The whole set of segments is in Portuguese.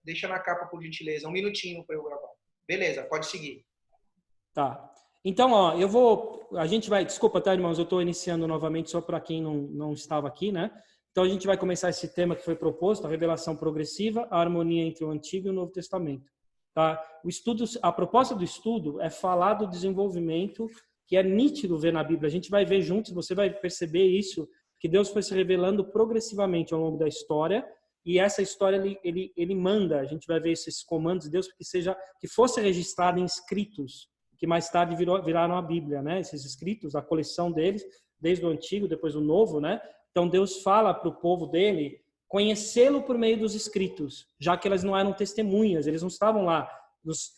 Deixa na capa, por gentileza. Um minutinho para eu gravar. Beleza, pode seguir. Tá. Então, ó, a gente vai, desculpa, tá, irmãos, eu estou iniciando novamente só para quem não estava aqui, né? Então, a gente vai começar esse tema que foi proposto, a revelação progressiva, a harmonia entre o Antigo e o Novo Testamento. Tá? A proposta do estudo é falar do desenvolvimento que é nítido ver na Bíblia. A gente vai ver juntos, você vai perceber isso, que Deus foi se revelando progressivamente ao longo da história, e essa história ele manda, a gente vai ver esses comandos de Deus que fosse registrado em escritos, que mais tarde viraram a Bíblia, né? Esses escritos, a coleção deles, desde o Antigo, depois o Novo, né? Então Deus fala para o povo dele conhecê-lo por meio dos escritos, já que elas não eram testemunhas, eles não estavam lá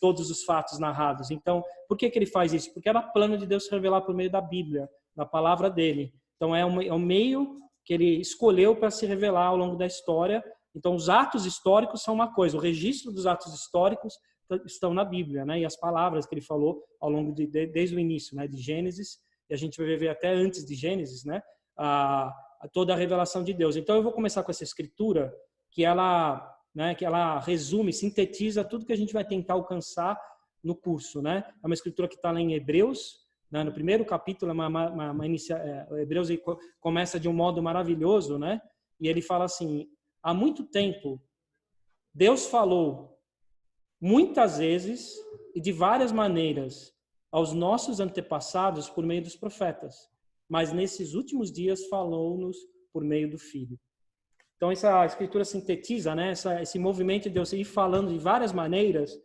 todos os fatos narrados. Então, por que ele faz isso? Porque era plano de Deus se revelar por meio da Bíblia, da palavra dele. Então é um meio que ele escolheu para se revelar ao longo da história. Então os atos históricos são uma coisa, o registro dos atos históricos estão na Bíblia, né? E as palavras que ele falou ao longo desde o início, né? De Gênesis, e a gente vai ver até antes de Gênesis, né? Toda a revelação de Deus. Então eu vou começar com essa escritura que ela resume, sintetiza tudo que a gente vai tentar alcançar no curso, né? É uma escritura que está lá em Hebreus, né? No primeiro capítulo, Hebreus começa de um modo maravilhoso, né? E ele fala assim: há muito tempo Deus falou muitas vezes e de várias maneiras aos nossos antepassados por meio dos profetas, mas nesses últimos dias falou-nos por meio do Filho. Então essa escritura sintetiza, né, esse movimento de Deus ir falando de várias maneiras,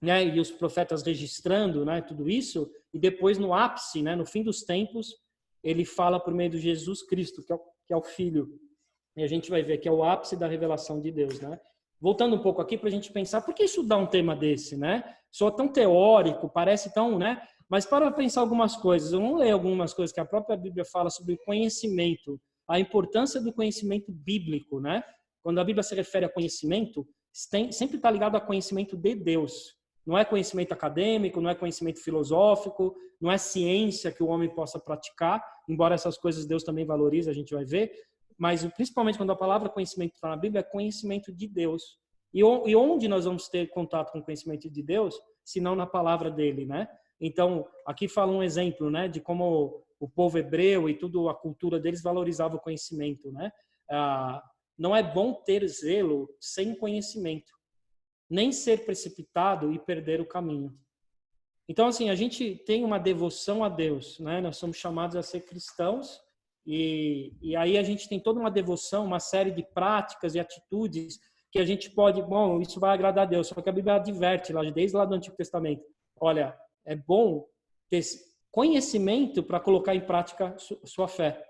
né, e os profetas registrando, né, tudo isso, e depois no ápice, né, no fim dos tempos, ele fala por meio de Jesus Cristo, que é o Filho. E a gente vai ver que é o ápice da revelação de Deus, né? Voltando um pouco aqui para a gente pensar, por que estudar um tema desse, né? Só tão teórico, parece tão, né? Mas para pensar algumas coisas, eu vou ler algumas coisas que a própria Bíblia fala sobre conhecimento, a importância do conhecimento bíblico, né? Quando a Bíblia se refere a conhecimento, sempre está ligado a conhecimento de Deus. Não é conhecimento acadêmico, não é conhecimento filosófico, não é ciência que o homem possa praticar, embora essas coisas Deus também valoriza, a gente vai ver. Mas principalmente quando a palavra conhecimento está na Bíblia, é conhecimento de Deus. E onde nós vamos ter contato com o conhecimento de Deus, se não na palavra dele, né? Então, aqui fala um exemplo, né, de como o povo hebreu e tudo a cultura deles valorizava o conhecimento, né? Não é bom ter zelo sem conhecimento, nem ser precipitado e perder o caminho. Então, assim, a gente tem uma devoção a Deus, né? Nós somos chamados a ser cristãos. E aí a gente tem toda uma devoção, uma série de práticas e atitudes que a gente pode, bom, isso vai agradar a Deus. Só que a Bíblia adverte, desde lá do Antigo Testamento, olha, é bom ter conhecimento para colocar em prática sua fé.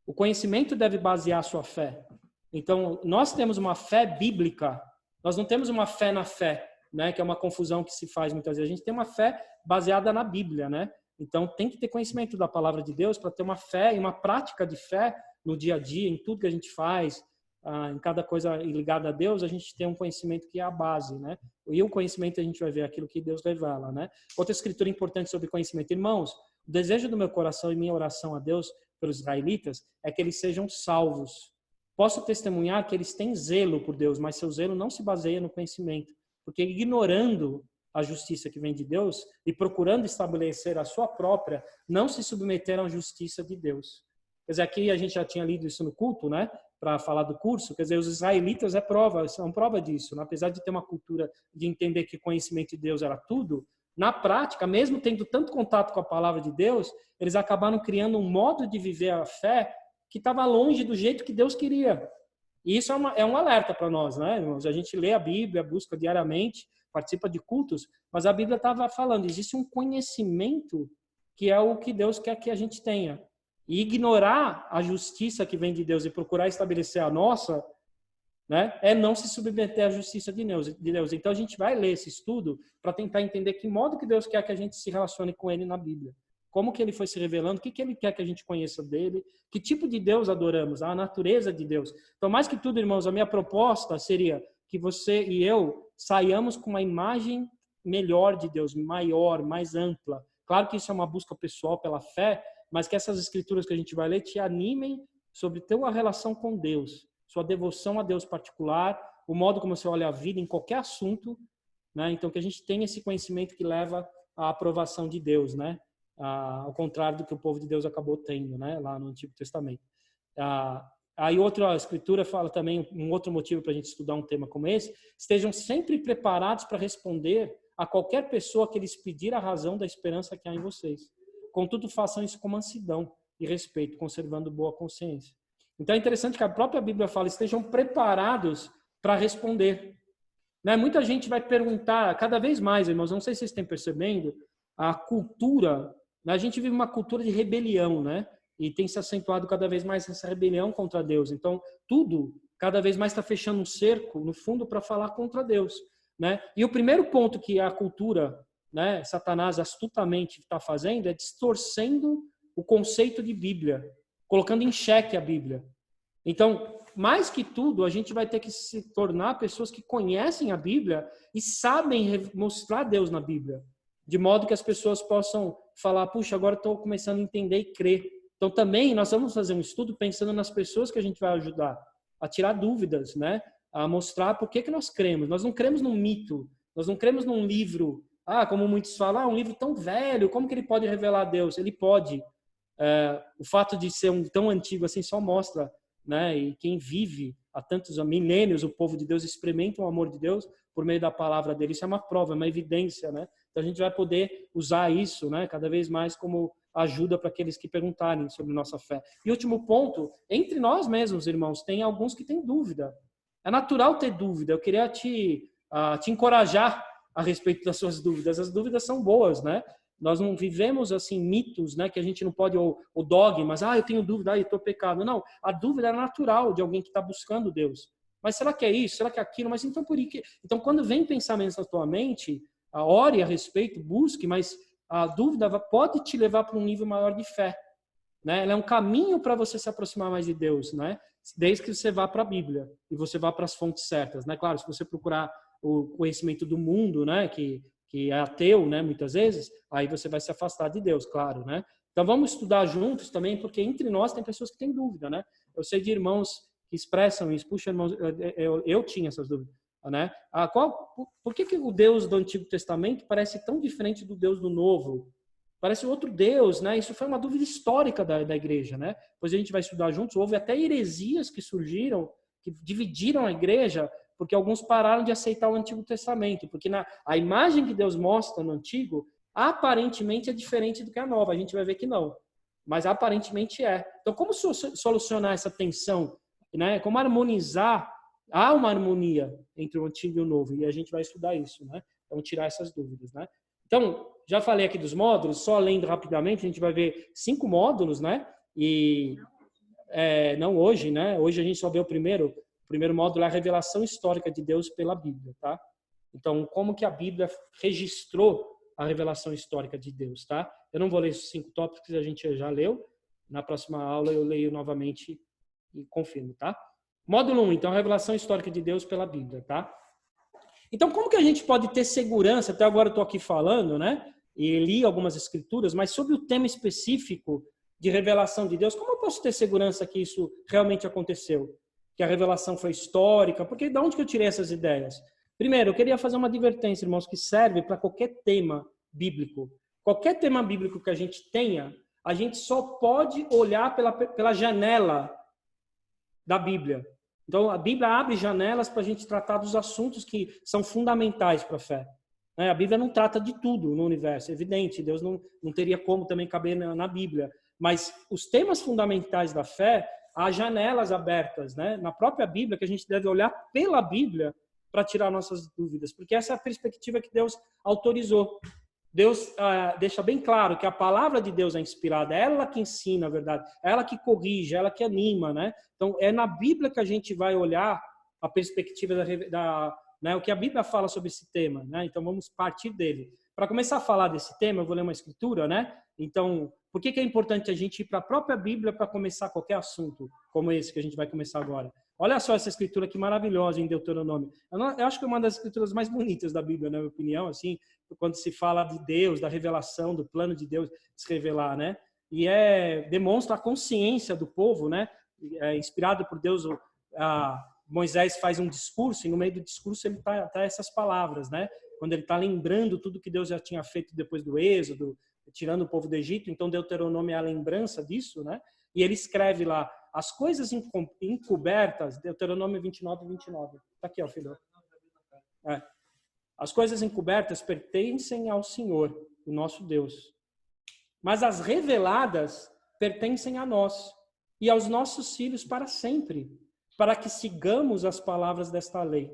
O conhecimento deve basear a sua fé. Então, nós temos uma fé bíblica, nós não temos uma fé na fé, né? Que é uma confusão que se faz muitas vezes. A gente tem uma fé baseada na Bíblia, né? Então, tem que ter conhecimento da palavra de Deus para ter uma fé e uma prática de fé no dia a dia, em tudo que a gente faz, em cada coisa ligada a Deus, a gente tem um conhecimento que é a base, né? E o conhecimento a gente vai ver aquilo que Deus revela, né? Outra escritura importante sobre conhecimento. Irmãos, o desejo do meu coração e minha oração a Deus pelos israelitas é que eles sejam salvos. Posso testemunhar que eles têm zelo por Deus, mas seu zelo não se baseia no conhecimento, porque ignorando a justiça que vem de Deus e procurando estabelecer a sua própria, não se submeteram à justiça de Deus. Quer dizer, aqui a gente já tinha lido isso no culto, né? Para falar do curso, quer dizer, os israelitas são prova disso, né? Apesar de ter uma cultura de entender que o conhecimento de Deus era tudo, na prática, mesmo tendo tanto contato com a palavra de Deus, eles acabaram criando um modo de viver a fé que estava longe do jeito que Deus queria. E isso é um alerta para nós, né, irmãos? A gente lê a Bíblia, busca diariamente, participa de cultos, mas a Bíblia estava falando, existe um conhecimento que é o que Deus quer que a gente tenha. E ignorar a justiça que vem de Deus e procurar estabelecer a nossa, né, é não se submeter à justiça de Deus. Então a gente vai ler esse estudo para tentar entender que modo que Deus quer que a gente se relacione com Ele na Bíblia. Como que Ele foi se revelando, o que Ele quer que a gente conheça dele, que tipo de Deus adoramos, a natureza de Deus. Então, mais que tudo, irmãos, a minha proposta seria que você e eu saiamos com uma imagem melhor de Deus, maior, mais ampla. Claro que isso é uma busca pessoal pela fé, mas que essas escrituras que a gente vai ler te animem sobre tua relação com Deus, sua devoção a Deus particular, o modo como você olha a vida em qualquer assunto, né? Então, que a gente tenha esse conhecimento que leva à aprovação de Deus, né? Ao contrário do que o povo de Deus acabou tendo, né? Lá no Antigo Testamento. Aí outra escritura fala também, um outro motivo para a gente estudar um tema como esse, estejam sempre preparados para responder a qualquer pessoa que lhes pedir a razão da esperança que há em vocês. Contudo, façam isso com mansidão e respeito, conservando boa consciência. Então é interessante que a própria Bíblia fala, estejam preparados para responder. Né? Muita gente vai perguntar, cada vez mais, irmãos, não sei se vocês estão percebendo, a cultura, né? A gente vive uma cultura de rebelião, né? E tem se acentuado cada vez mais essa rebelião contra Deus. Então, tudo cada vez mais está fechando um cerco, no fundo, para falar contra Deus, né? E o primeiro ponto que a cultura, né, Satanás astutamente está fazendo é distorcendo o conceito de Bíblia, colocando em xeque a Bíblia. Então, mais que tudo, a gente vai ter que se tornar pessoas que conhecem a Bíblia e sabem mostrar Deus na Bíblia, de modo que as pessoas possam falar, puxa, agora estou começando a entender e crer. Então, também, nós vamos fazer um estudo pensando nas pessoas que a gente vai ajudar a tirar dúvidas, né? A mostrar por que nós cremos. Nós não cremos num mito, nós não cremos num livro, como muitos falam, um livro tão velho, como que ele pode revelar a Deus? Ele pode. O fato de ser tão antigo assim só mostra, né? E quem vive há tantos milênios, o povo de Deus experimenta o amor de Deus por meio da palavra dele. Isso é uma prova, é uma evidência, né? Então a gente vai poder usar isso, né? Cada vez mais como ajuda para aqueles que perguntarem sobre nossa fé. E último ponto, entre nós mesmos, irmãos, tem alguns que têm dúvida. É natural ter dúvida. Eu queria te encorajar a respeito das suas dúvidas. As dúvidas são boas, né? Nós não vivemos assim mitos, né, que a gente não pode, ou dogmas, eu tenho dúvida, eu estou pecado. Não, a dúvida é natural de alguém que está buscando Deus. Mas será que é isso? Será que é aquilo? Mas então por que? Então quando vem pensamentos na tua mente, ore a respeito, busque, mas a dúvida pode te levar para um nível maior de fé, né? Ela é um caminho para você se aproximar mais de Deus, né? Desde que você vá para a Bíblia e você vá para as fontes certas, né? Claro, se você procurar o conhecimento do mundo, né, que é ateu, né, muitas vezes, aí você vai se afastar de Deus, claro, né? Então vamos estudar juntos também, porque entre nós tem pessoas que têm dúvida, né? Eu sei de irmãos que expressam isso. Puxa, irmãos, eu tinha essas dúvidas, né? Por que o Deus do Antigo Testamento parece tão diferente do Deus do Novo? Parece outro Deus, né? Isso foi uma dúvida histórica da igreja, né? Depois a gente vai estudar juntos. Houve até heresias que surgiram, que dividiram a igreja, porque alguns pararam de aceitar o Antigo Testamento, porque a imagem que Deus mostra no Antigo, aparentemente é diferente do que a Nova. A gente vai ver que não, mas aparentemente é. Então, como solucionar essa tensão, né? Como harmonizar? Há uma harmonia entre o Antigo e o Novo, e a gente vai estudar isso, né? Então, tirar essas dúvidas, né? Então, já falei aqui dos módulos, só lendo rapidamente, a gente vai ver 5 módulos, né? E não hoje, né? Hoje a gente só vê o primeiro. O primeiro módulo é a revelação histórica de Deus pela Bíblia, tá? Então, como que a Bíblia registrou a revelação histórica de Deus, tá? Eu não vou ler esses 5 tópicos, a gente já leu. Na próxima aula eu leio novamente e confirmo, tá? Módulo 1, então, a revelação histórica de Deus pela Bíblia, tá? Então, como que a gente pode ter segurança? Até agora eu estou aqui falando, né? E li algumas escrituras, mas sobre o tema específico de revelação de Deus, como eu posso ter segurança que isso realmente aconteceu? Que a revelação foi histórica? Porque de onde que eu tirei essas ideias? Primeiro, eu queria fazer uma advertência, irmãos, que serve para qualquer tema bíblico. Qualquer tema bíblico que a gente tenha, a gente só pode olhar pela janela da Bíblia. Então, a Bíblia abre janelas para a gente tratar dos assuntos que são fundamentais para a fé. A Bíblia não trata de tudo no universo, é evidente. Deus não teria como também caber na Bíblia. Mas os temas fundamentais da fé, há janelas abertas, né? Na própria Bíblia, que a gente deve olhar pela Bíblia para tirar nossas dúvidas. Porque essa é a perspectiva que Deus autorizou. Deus deixa bem claro que a palavra de Deus é inspirada, é ela que ensina a verdade, é ela que corrige, é ela que anima, né? Então, é na Bíblia que a gente vai olhar a perspectiva né, o que a Bíblia fala sobre esse tema, né? Então, vamos partir dele. Para começar a falar desse tema, eu vou ler uma escritura, né? Então, por que é importante a gente ir para a própria Bíblia para começar qualquer assunto como esse que a gente vai começar agora? Olha só essa escritura que maravilhosa em Deuteronômio. Eu acho que é uma das escrituras mais bonitas da Bíblia, na minha opinião, assim, quando se fala de Deus, da revelação, do plano de Deus se revelar, né? E demonstra a consciência do povo, né? Inspirado por Deus, Moisés faz um discurso e no meio do discurso ele tá essas palavras, né? Quando ele está lembrando tudo que Deus já tinha feito depois do Êxodo, tirando o povo do Egito, então Deuteronômio é a lembrança disso, né? E ele escreve lá, as coisas encobertas, Deuteronômio 29:29. Tá aqui, ó, filho. As coisas encobertas pertencem ao Senhor, o nosso Deus. Mas as reveladas pertencem a nós e aos nossos filhos para sempre, para que sigamos as palavras desta lei.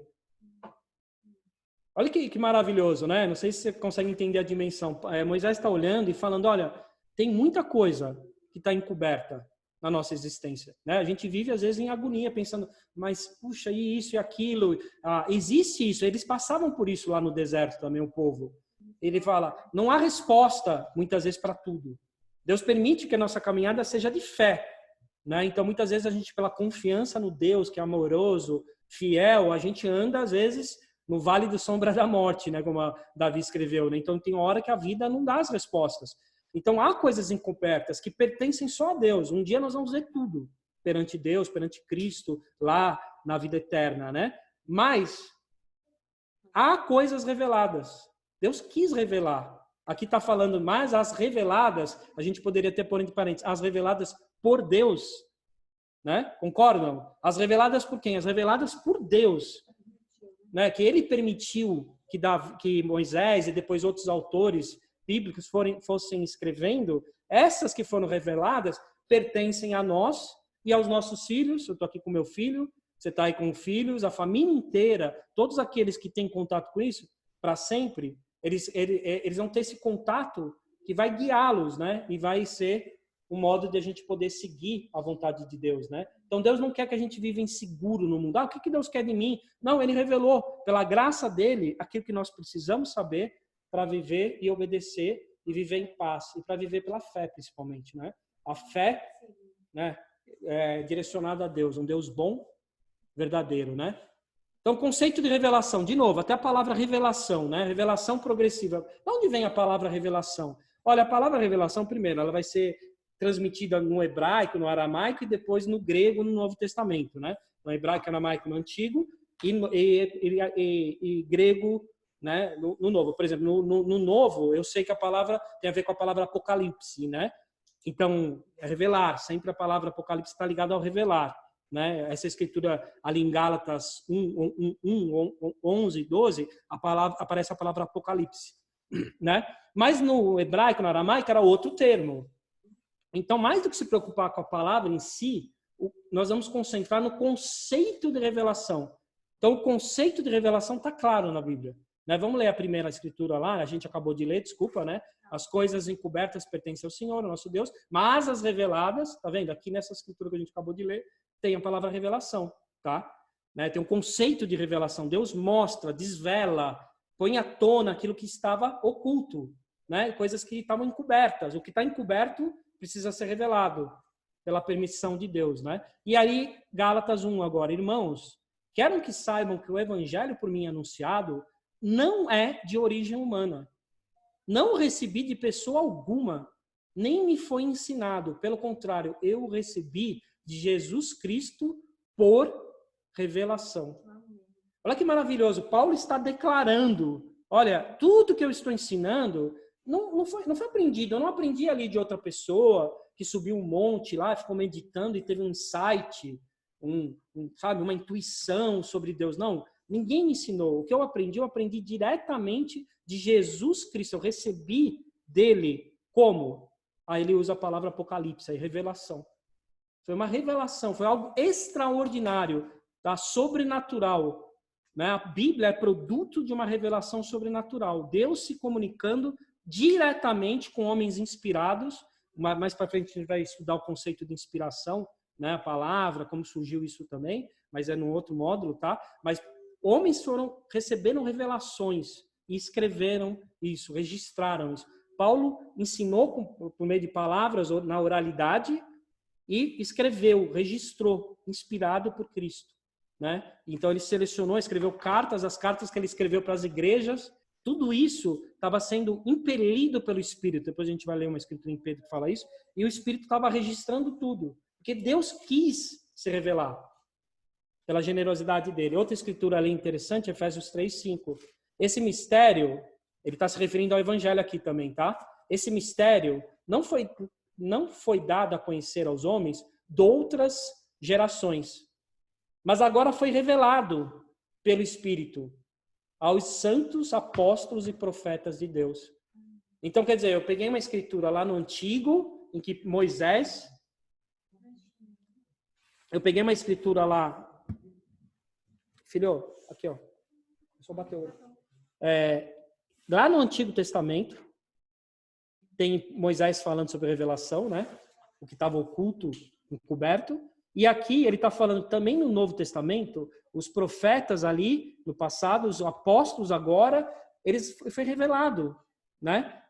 Olha que maravilhoso, né? Não sei se você consegue entender a dimensão. Moisés está olhando e falando, olha, tem muita coisa que está encoberta na nossa existência, né? A gente vive, às vezes, em agonia, pensando, mas, puxa, e isso e aquilo? Existe isso. Eles passavam por isso lá no deserto também, o povo. Ele fala, não há resposta, muitas vezes, para tudo. Deus permite que a nossa caminhada seja de fé, né? Então, muitas vezes, a gente, pela confiança no Deus, que é amoroso, fiel, a gente anda, às vezes, no vale do sombra da morte, né? Como a Davi escreveu, né? Então, tem hora que a vida não dá as respostas. Então, há coisas encobertas que pertencem só a Deus. Um dia nós vamos ver tudo perante Deus, perante Cristo, lá na vida eterna, né? Mas há coisas reveladas. Deus quis revelar. Aqui está falando, mas as reveladas, a gente poderia ter por entre parênteses, as reveladas por Deus, né? Concordam? As reveladas por quem? As reveladas por Deus, né? Que ele permitiu que Moisés e depois outros autores bíblicos fossem escrevendo, essas que foram reveladas pertencem a nós e aos nossos filhos. Eu estou aqui com meu filho, você está aí com filhos, a família inteira, todos aqueles que têm contato com isso, para sempre, eles vão ter esse contato que vai guiá-los, né? E vai ser um modo de a gente poder seguir a vontade de Deus, né? Então Deus não quer que a gente viva inseguro no mundo. O que Deus quer de mim? Não, Ele revelou, pela graça dele, aquilo que nós precisamos saber para viver e obedecer e viver em paz. E para viver pela fé, principalmente, né? A fé, né, é direcionada a Deus, um Deus bom, verdadeiro, né? Então, conceito de revelação, de novo, até a palavra revelação, né? Revelação progressiva. De onde vem a palavra revelação? Olha, a palavra revelação, primeiro, ela vai ser transmitida no hebraico, no aramaico e depois no grego, no Novo Testamento, né? No hebraico, aramaico, no Antigo e grego, né? No Novo. Por exemplo, no Novo, eu sei que a palavra tem a ver com a palavra apocalipse, né? Então, é revelar. Sempre a palavra apocalipse está ligada ao revelar, né? Essa escritura ali em Gálatas 11, 12, aparece a palavra apocalipse, né? Mas no hebraico, no aramaico, era outro termo. Então, mais do que se preocupar com a palavra em si, nós vamos concentrar no conceito de revelação. Então, o conceito de revelação está claro na Bíblia, né? Vamos ler a primeira escritura lá, a gente acabou de ler, desculpa, né? As coisas encobertas pertencem ao Senhor, ao nosso Deus, mas as reveladas, tá vendo? Aqui nessa escritura que a gente acabou de ler, tem a palavra revelação, tá? Né? Tem um conceito de revelação. Deus mostra, desvela, põe à tona aquilo que estava oculto, né? Coisas que estavam encobertas. O que está encoberto precisa ser revelado pela permissão de Deus, né? E aí, Gálatas 1 agora. Irmãos, quero que saibam que o evangelho por mim anunciado não é de origem humana. Não recebi de pessoa alguma, nem me foi ensinado. Pelo contrário, eu recebi de Jesus Cristo por revelação. Olha que maravilhoso. Paulo está declarando, olha, tudo que eu estou ensinando não foi aprendido. Eu não aprendi ali de outra pessoa que subiu um monte lá, ficou meditando e teve um insight, sabe, uma intuição sobre Deus. Não, ninguém me ensinou. O que eu aprendi diretamente de Jesus Cristo. Eu recebi dele como? Aí ele usa a palavra apocalipse, aí revelação. Foi uma revelação, foi algo extraordinário, tá? Sobrenatural. Né? A Bíblia é produto de uma revelação sobrenatural. Deus se comunicando diretamente com homens inspirados. Mais para frente a gente vai estudar o conceito de inspiração, né? A palavra, como surgiu isso também, mas é num outro módulo, tá? Mas homens receberam revelações e escreveram isso, registraram isso. Paulo ensinou por meio de palavras na oralidade e escreveu, registrou, inspirado por Cristo, né? Então ele selecionou, escreveu cartas, as cartas que ele escreveu para as igrejas, tudo isso estava sendo impelido pelo Espírito. Depois a gente vai ler uma escritura em Pedro que fala isso, e o Espírito estava registrando tudo, porque Deus quis se revelar. pela generosidade dele. Outra escritura ali interessante, Efésios 3:5. Esse mistério, ele está se referindo ao evangelho aqui também, tá? Esse mistério não foi dado a conhecer aos homens de outras gerações, mas agora foi revelado pelo Espírito aos santos apóstolos e profetas de Deus. Então, quer dizer, eu peguei uma escritura lá no Antigo, em que Moisés... Eu peguei uma escritura lá... Filho, aqui, ó. Só bateu. Lá no Antigo Testamento, tem Moisés falando sobre a revelação, né? O que estava oculto, encoberto. E aqui ele está falando também no Novo Testamento, os profetas ali no passado, os apóstolos agora, foi revelado, né?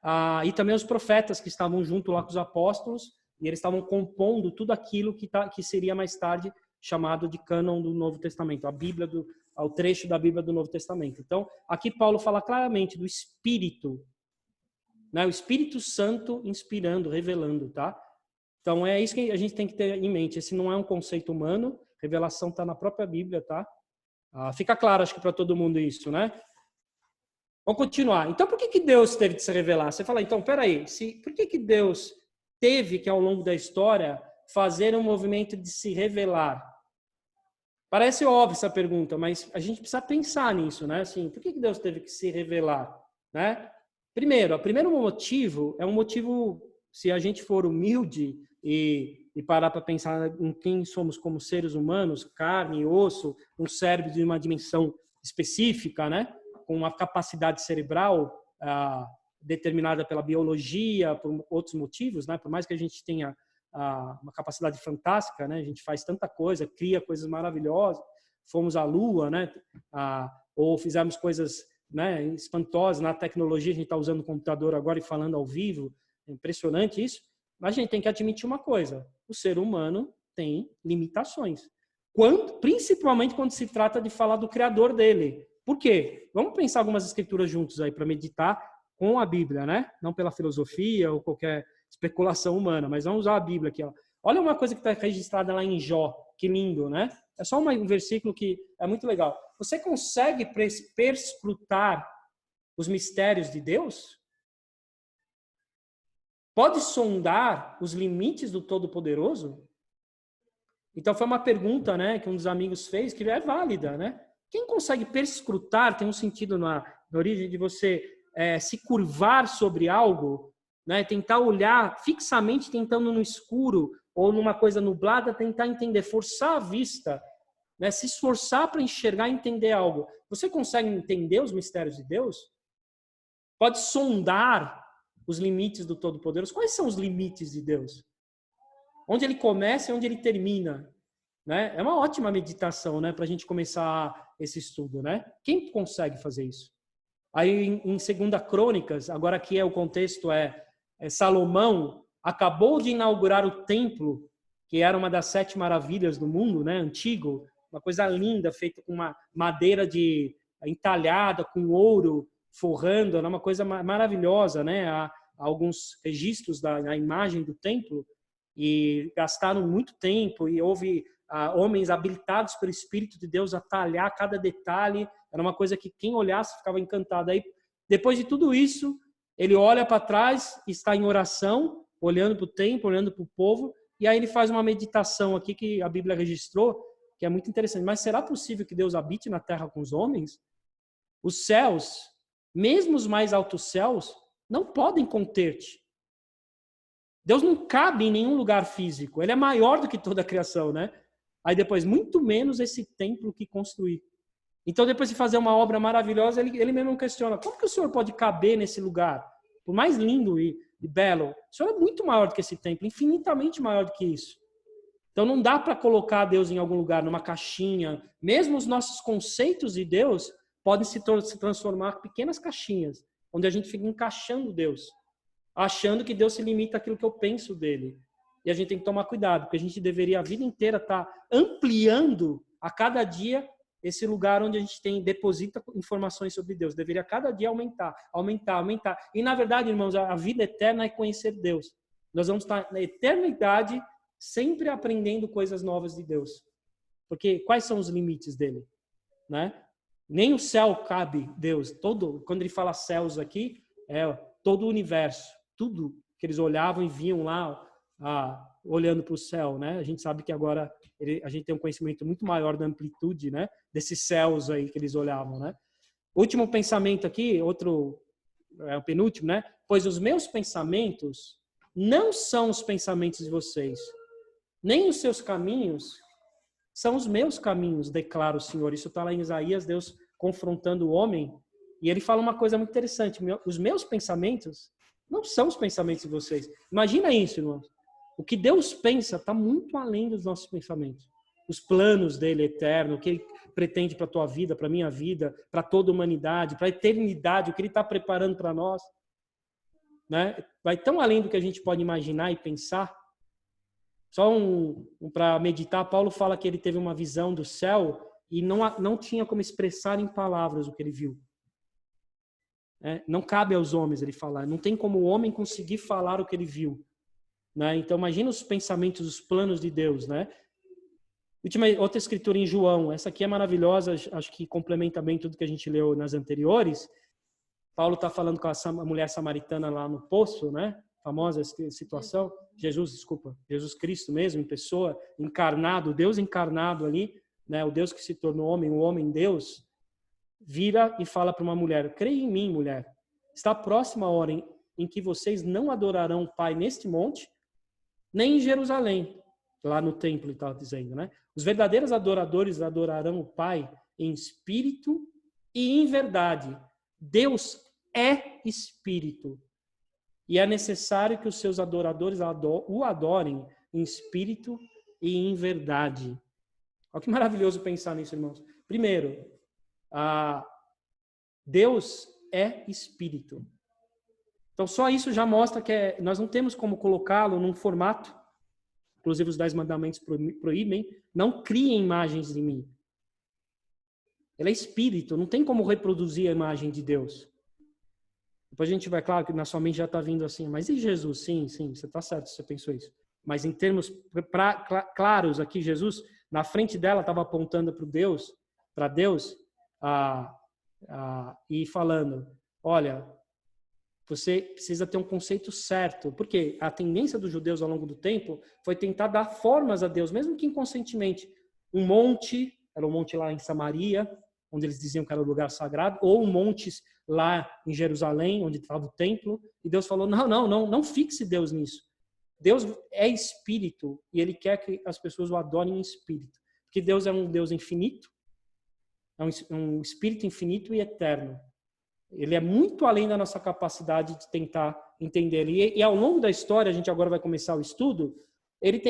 E também os profetas que estavam junto lá com os apóstolos, e eles estavam compondo tudo aquilo que seria mais tarde chamado de cânon do Novo Testamento, a Bíblia ao trecho da Bíblia do Novo Testamento. Então, aqui Paulo fala claramente do Espírito, né? O Espírito Santo inspirando, revelando, tá? Então, é isso que a gente tem que ter em mente. Esse não é um conceito humano, revelação está na própria Bíblia, tá? Fica claro, acho que para todo mundo isso, né? Vamos continuar. Então, por que Deus teve de se revelar? Você fala, então, peraí, por que Deus teve que, ao longo da história, fazer um movimento de se revelar? Parece óbvio essa pergunta, mas a gente precisa pensar nisso, né? Assim, por que Deus teve que se revelar, né? Primeiro, o primeiro motivo é um motivo, se a gente for humilde e parar para pensar em quem somos como seres humanos, carne e osso, um cérebro de uma dimensão específica, né? Com uma capacidade cerebral determinada pela biologia, por outros motivos, né? Por mais que a gente tenha uma capacidade fantástica, né? A gente faz tanta coisa, cria coisas maravilhosas, fomos à Lua, né? Ou fizemos coisas, né, espantosas na tecnologia, a gente está usando o computador agora e falando ao vivo, é impressionante isso. Mas a gente tem que admitir uma coisa, o ser humano tem limitações, principalmente quando se trata de falar do Criador dele. Por quê? Vamos pensar algumas escrituras juntos aí para meditar com a Bíblia, né? Não pela filosofia ou qualquer especulação humana, mas vamos usar a Bíblia aqui. Ó. Olha uma coisa que está registrada lá em Jó, que lindo, né? É só um versículo que é muito legal. Você consegue perscrutar os mistérios de Deus? Pode sondar os limites do Todo-Poderoso? Então foi uma pergunta, né, que um dos amigos fez, que é válida, né? Quem consegue perscrutar, tem um sentido na origem de você se curvar sobre algo, né? Tentar olhar fixamente, tentando no escuro ou numa coisa nublada, tentar entender, forçar a vista, né? Se esforçar para enxergar e entender algo. Você consegue entender os mistérios de Deus? Pode sondar os limites do Todo-Poderoso. Quais são os limites de Deus? Onde ele começa e onde ele termina? Né? É uma ótima meditação, né, para a gente começar esse estudo, né? Quem consegue fazer isso? Aí em 2 Crônicas, agora aqui o contexto Salomão acabou de inaugurar o templo, que era uma das 7 maravilhas do mundo, né, antigo, uma coisa linda, feita com uma madeira entalhada, com ouro forrando, era uma coisa maravilhosa, né? Há alguns registros da imagem do templo e gastaram muito tempo e houve homens habilitados pelo Espírito de Deus a talhar cada detalhe. Era uma coisa que quem olhasse ficava encantado. Aí, depois de tudo isso, ele olha para trás, está em oração, olhando para o templo, olhando para o povo, e aí ele faz uma meditação aqui que a Bíblia registrou, que é muito interessante. Mas será possível que Deus habite na terra com os homens? Os céus, mesmo os mais altos céus, não podem conter-te. Deus não cabe em nenhum lugar físico. Ele é maior do que toda a criação, né? Aí depois, muito menos esse templo que construir. Então, depois de fazer uma obra maravilhosa, ele mesmo questiona, como que o Senhor pode caber nesse lugar? Por mais lindo e belo, o Senhor é muito maior do que esse templo, infinitamente maior do que isso. Então, não dá para colocar Deus em algum lugar, numa caixinha. Mesmo os nossos conceitos de Deus podem se transformar em pequenas caixinhas, onde a gente fica encaixando Deus, achando que Deus se limita àquilo que eu penso dele. E a gente tem que tomar cuidado, porque a gente deveria a vida inteira estar ampliando a cada dia esse lugar onde a gente deposita informações sobre Deus. Deveria a cada dia aumentar. E, na verdade, irmãos, a vida eterna é conhecer Deus. Nós vamos estar na eternidade sempre aprendendo coisas novas de Deus. Porque quais são os limites dele? Né? Nem o céu cabe Deus. Quando ele fala céus aqui, é todo o universo. Tudo que eles olhavam e viam lá, olhando para o céu. Né? A gente sabe que agora a gente tem um conhecimento muito maior da amplitude, né, desses céus aí que eles olhavam. Né? Último pensamento aqui, o penúltimo, né? Pois os meus pensamentos não são os pensamentos de vocês, nem os seus caminhos são os meus caminhos, declara o Senhor. Isso está lá em Isaías, Deus confrontando o homem. E ele fala uma coisa muito interessante. Os meus pensamentos não são os pensamentos de vocês. Imagina isso, irmãos. O que Deus pensa está muito além dos nossos pensamentos. Os planos dele eterno, o que ele pretende para a tua vida, para a minha vida, para toda a humanidade, para a eternidade, o que ele está preparando para nós. Né? Vai tão além do que a gente pode imaginar e pensar. Só para meditar, Paulo fala que ele teve uma visão do céu e não tinha como expressar em palavras o que ele viu. Não cabe aos homens ele falar, não tem como o homem conseguir falar o que ele viu. Né? Então imagina os pensamentos, os planos de Deus. Né? Outra escritura em João, essa aqui é maravilhosa, acho que complementa bem tudo que a gente leu nas anteriores. Paulo está falando com a mulher samaritana lá no poço, né? Famosa situação. Jesus Cristo mesmo, em pessoa, encarnado, Deus encarnado ali, né? O Deus que se tornou homem, o homem Deus, vira e fala para uma mulher: creia em mim, mulher. Está próxima a hora em que vocês não adorarão o Pai neste monte, nem em Jerusalém, lá no templo, ele estava dizendo, né? Os verdadeiros adoradores adorarão o Pai em espírito e em verdade. Deus é espírito. E é necessário que os seus adoradores o adorem em espírito e em verdade. Olha que maravilhoso pensar nisso, irmãos. Primeiro, Deus é espírito. Então, só isso já mostra que nós não temos como colocá-lo num formato. Inclusive, os 10 mandamentos proíbem. Não criem imagens de mim. Ele é espírito, não tem como reproduzir a imagem de Deus. Depois a gente vai, claro, que na sua mente já está vindo assim, mas e Jesus? Sim, você está certo se você pensou isso. Mas em termos claros aqui, Jesus, na frente dela, estava apontando para Deus, e falando: olha, você precisa ter um conceito certo, porque a tendência dos judeus ao longo do tempo foi tentar dar formas a Deus, mesmo que inconscientemente. Um monte, era um monte lá em Samaria, onde eles diziam que era o lugar sagrado, ou um monte lá em Jerusalém, onde estava o templo, e Deus falou: não fixe Deus nisso. Deus é espírito, e ele quer que as pessoas o adorem em espírito, porque Deus é um Deus infinito, é um espírito infinito e eterno. Ele é muito além da nossa capacidade de tentar entender. E ao longo da história, a gente agora vai começar o estudo, ele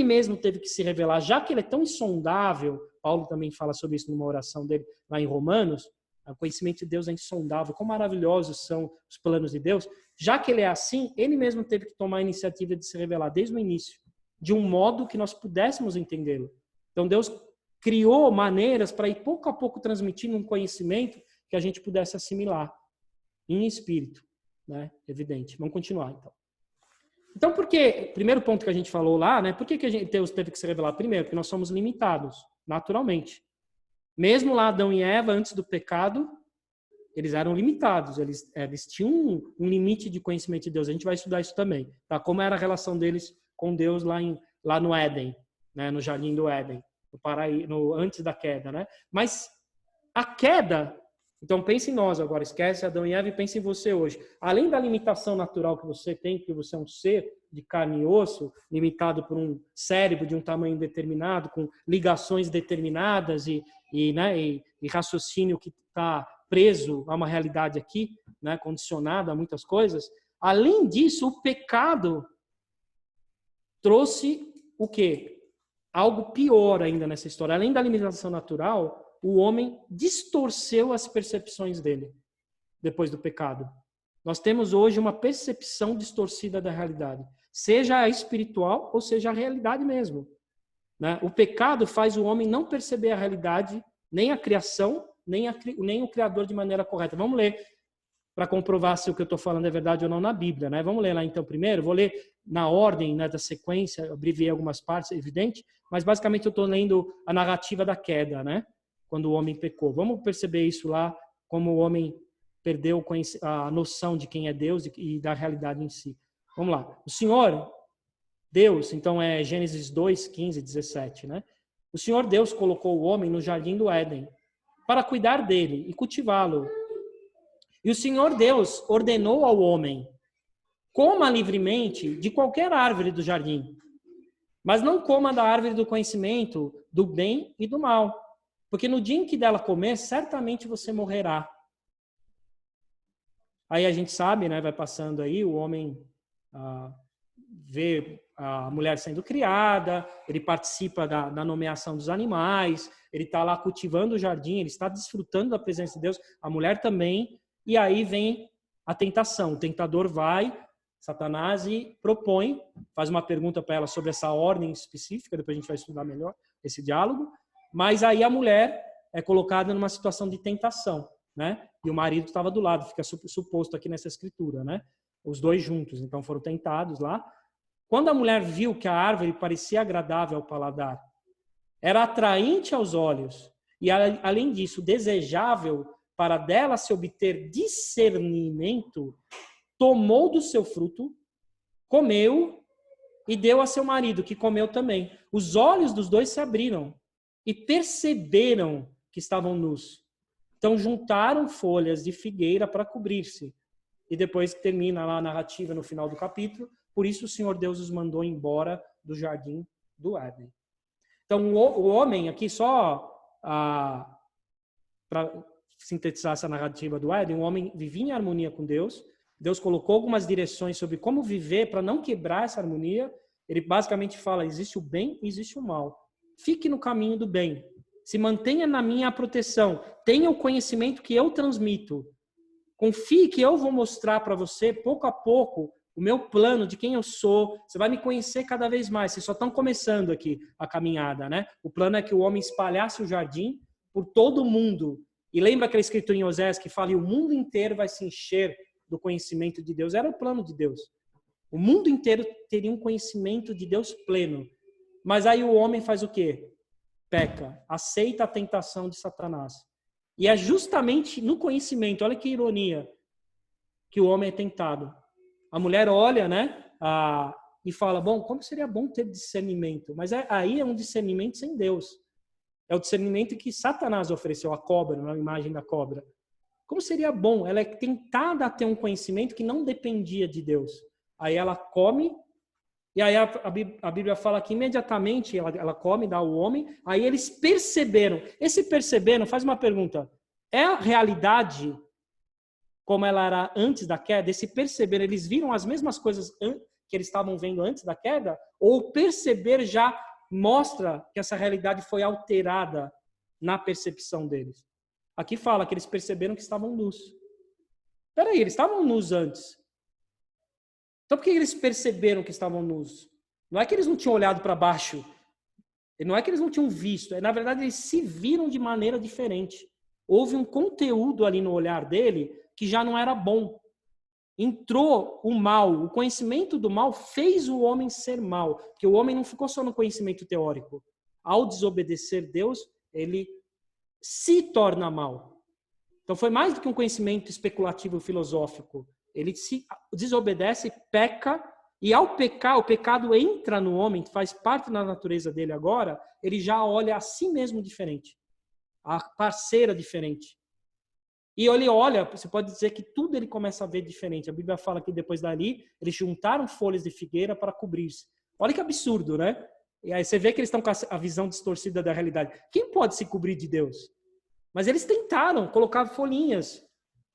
mesmo teve que se revelar, já que ele é tão insondável. Paulo também fala sobre isso numa oração dele lá em Romanos. O conhecimento de Deus é insondável. Quão maravilhosos são os planos de Deus. Já que ele é assim, ele mesmo teve que tomar a iniciativa de se revelar desde o início, de um modo que nós pudéssemos entendê-lo. Então Deus criou maneiras para ir pouco a pouco transmitindo um conhecimento que a gente pudesse assimilar em espírito, né? Evidente. Vamos continuar, então. Então, primeiro ponto que a gente falou lá, né? Por que Deus teve que se revelar? Primeiro, porque nós somos limitados, naturalmente. Mesmo lá Adão e Eva, antes do pecado, eles eram limitados. Eles tinham um limite de conhecimento de Deus. A gente vai estudar isso também, tá? Como era a relação deles com Deus lá no Éden, né? No Jardim do Éden, antes da queda, né? Mas a queda... Então pense em nós agora, esquece Adão e Eva e pense em você hoje. Além da limitação natural que você tem, porque você é um ser de carne e osso, limitado por um cérebro de um tamanho determinado, com ligações determinadas e raciocínio que está preso a uma realidade aqui, né, condicionado a muitas coisas. Além disso, o pecado trouxe o quê? Algo pior ainda nessa história. Além da limitação natural, o homem distorceu as percepções dele depois do pecado. Nós temos hoje uma percepção distorcida da realidade, seja a espiritual ou seja a realidade mesmo, né? O pecado faz o homem não perceber a realidade, nem a criação, nem o Criador de maneira correta. Vamos ler para comprovar se o que eu estou falando é verdade ou não na Bíblia, né? Vamos ler lá então primeiro. Vou ler na ordem, né, da sequência. Eu abreviei algumas partes, é evidente, mas basicamente eu estou lendo a narrativa da queda, né? Quando o homem pecou. Vamos perceber isso lá, como o homem perdeu a noção de quem é Deus e da realidade em si. Vamos lá. O Senhor Deus, então é Gênesis 2, 15, 17, né? O Senhor Deus colocou o homem no jardim do Éden para cuidar dele e cultivá-lo. E o Senhor Deus ordenou ao homem: coma livremente de qualquer árvore do jardim, mas não coma da árvore do conhecimento do bem e do mal, porque no dia em que dela comer, certamente você morrerá. Aí a gente sabe, né, vai passando aí, o homem vê a mulher sendo criada, ele participa da nomeação dos animais, ele está lá cultivando o jardim, ele está desfrutando da presença de Deus, a mulher também, e aí vem a tentação. O tentador vai, Satanás, e propõe, faz uma pergunta para ela sobre essa ordem específica, depois a gente vai estudar melhor esse diálogo, mas aí a mulher é colocada numa situação de tentação, né? E o marido estava do lado, fica suposto aqui nessa escritura, né? Os dois juntos, então foram tentados lá. Quando a mulher viu que a árvore parecia agradável ao paladar, era atraente aos olhos e, além disso, desejável para dela se obter discernimento, tomou do seu fruto, comeu e deu a seu marido, que comeu também. Os olhos dos dois se abriram e perceberam que estavam nus. Então juntaram folhas de figueira para cobrir-se. E depois termina lá a narrativa no final do capítulo. Por isso o Senhor Deus os mandou embora do jardim do Éden. Então o homem aqui, só para sintetizar essa narrativa do Éden, o homem vivia em harmonia com Deus. Deus colocou algumas direções sobre como viver para não quebrar essa harmonia. Ele basicamente fala: existe o bem e existe o mal. Fique no caminho do bem. Se mantenha na minha proteção. Tenha o conhecimento que eu transmito. Confie que eu vou mostrar para você, pouco a pouco, o meu plano de quem eu sou. Você vai me conhecer cada vez mais. Vocês só estão começando aqui a caminhada, né? O plano é que o homem espalhasse o jardim por todo o mundo. E lembra aquela escritura em Osés que fala: e o mundo inteiro vai se encher do conhecimento de Deus. Era o plano de Deus. O mundo inteiro teria um conhecimento de Deus pleno. Mas aí o homem faz o quê? Peca, aceita a tentação de Satanás. E é justamente no conhecimento, olha que ironia, que o homem é tentado. A mulher olha, né, e fala: bom, como seria bom ter discernimento? Mas aí é um discernimento sem Deus. É o discernimento que Satanás ofereceu à cobra, na imagem da cobra. Como seria bom? Ela é tentada a ter um conhecimento que não dependia de Deus. Aí ela come, e aí a Bíblia fala que imediatamente ela come, dá ao homem, aí eles perceberam. Esse perceberam, faz uma pergunta: é a realidade como ela era antes da queda? Esse perceber, eles viram as mesmas coisas que eles estavam vendo antes da queda? Ou perceber já mostra que essa realidade foi alterada na percepção deles? Aqui fala que eles perceberam que estavam nus. Peraí, eles estavam nus antes. Então por que eles perceberam que estavam nus? Não é que eles não tinham olhado para baixo. Não é que eles não tinham visto. Na verdade, eles se viram de maneira diferente. Houve um conteúdo ali no olhar dele que já não era bom. Entrou o mal. O conhecimento do mal fez o homem ser mal. Porque o homem não ficou só no conhecimento teórico. Ao desobedecer Deus, ele se torna mal. Então foi mais do que um conhecimento especulativo filosófico. Ele se desobedece, peca, e ao pecar, o pecado entra no homem, faz parte da natureza dele agora, ele já olha a si mesmo diferente, a parceira diferente. E ele olha, você pode dizer que tudo ele começa a ver diferente. A Bíblia fala que depois dali, eles juntaram folhas de figueira para cobrir-se. Olha que absurdo, né? E aí você vê que eles estão com a visão distorcida da realidade. Quem pode se cobrir de Deus? Mas eles tentaram colocar folhinhas.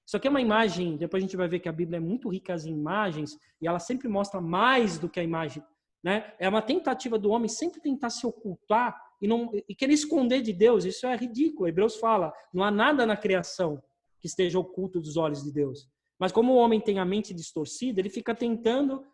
Isso aqui é uma imagem, depois a gente vai ver que a Bíblia é muito rica em imagens, e ela sempre mostra mais do que a imagem, né? É uma tentativa do homem sempre tentar se ocultar e querer esconder de Deus. Isso é ridículo. Hebreus fala: não há nada na criação que esteja oculto dos olhos de Deus. Mas como o homem tem a mente distorcida, ele fica tentando,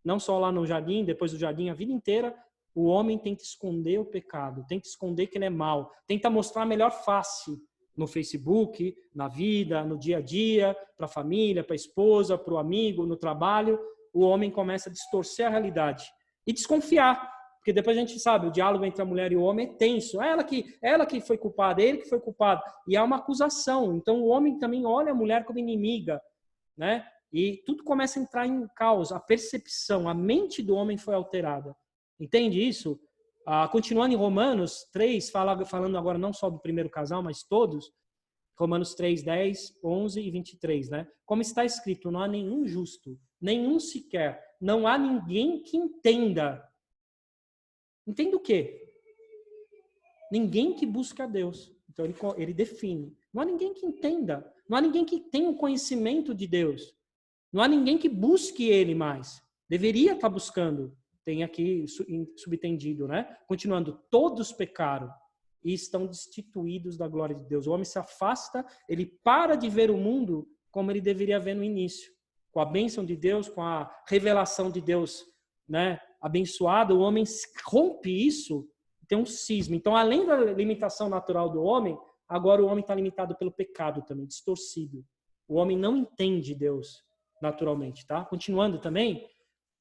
não só lá no jardim, depois do jardim, a vida inteira, o homem tenta esconder o pecado, tenta esconder que ele é mau, tenta mostrar a melhor face. no Facebook, na vida, no dia a dia, para a família, para a esposa, para o amigo, no trabalho, o homem começa a distorcer a realidade e desconfiar. Porque depois a gente sabe, o diálogo entre a mulher e o homem é tenso. Ela que foi culpada, ele que foi culpado. E há uma acusação. Então o homem também olha a mulher como inimiga, né? E tudo começa a entrar em caos. A percepção, a mente do homem foi alterada. Entende isso? Continuando em Romanos 3, falando agora não só do primeiro casal, mas todos, Romanos 3, 10, 11 e 23, né? Como está escrito, não há nenhum justo, nenhum sequer, não há ninguém que entenda. Entenda o quê? Ninguém que busca a Deus. Então ele define. Não há ninguém que entenda, não há ninguém que tenha o conhecimento de Deus. Não há ninguém que busque ele mais. Deveria estar buscando. Tem aqui subentendido, né? Continuando, todos pecaram e estão destituídos da glória de Deus. O homem se afasta, ele para de ver o mundo como ele deveria ver no início. Com a bênção de Deus, com a revelação de Deus, né, abençoado, o homem rompe isso, tem um cisma. Então, além da limitação natural do homem, agora o homem está limitado pelo pecado também, distorcido. O homem não entende Deus naturalmente, tá? Continuando também,